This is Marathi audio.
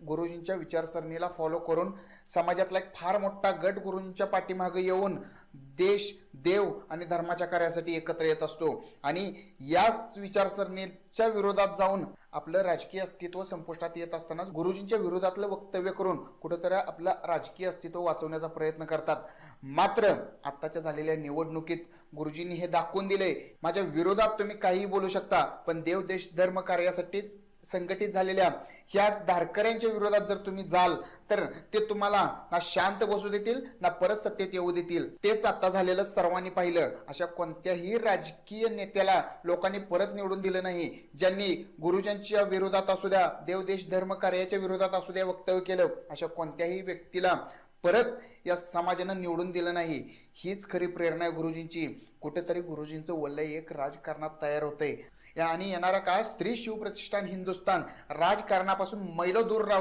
गुरुजींच्या विचारसरणीला फॉलो करून समाजातला एक फार मोठा गट गुरुजींच्या पाठीमागे येऊन देश, देव आणि धर्माच्या कार्यासाठी एकत्र येत असतो आणि याच विचारसरणीच्या विरोधात जाऊन आपलं राजकीय अस्तित्व संपुष्टात येत असताना गुरुजींच्या विरोधातलं वक्तव्य करून कुठेतरी आपलं राजकीय अस्तित्व वाचवण्याचा प्रयत्न करतात. मात्र आत्ताच्या झालेल्या निवडणुकीत गुरुजींनी हे दाखवून दिले, माझ्या विरोधात तुम्ही काहीही बोलू शकता, पण देव, देश, धर्म कार्यासाठी संघटित झालेल्या ह्या धारकऱ्यांच्या विरोधात जर तुम्ही जाल तर ते तुम्हाला ना शांत बसू देतील ना परत सत्तेत येऊ देतील. तेच आता झालेलं सर्वांनी पाहिलं. अशा कोणत्याही राजकीय नेत्याला लोकांनी परत निवडून दिलं नाही ज्यांनी गुरुजींच्या विरोधात असू द्या, देव, देश, धर्म कार्याच्या विरोधात असू द्या वक्तव्य केलं. अशा कोणत्याही व्यक्तीला परत या समाजानं निवडून दिलं नाही. हीच खरी प्रेरणा आहे गुरुजींची. कुठेतरी गुरुजींचं वलय एक राजकारणात तयार होतंय आणि येणारा काळ स्त्री शिवप्रतिष्ठान हिंदुस्थान राजकारणापासून मैल दूर राहू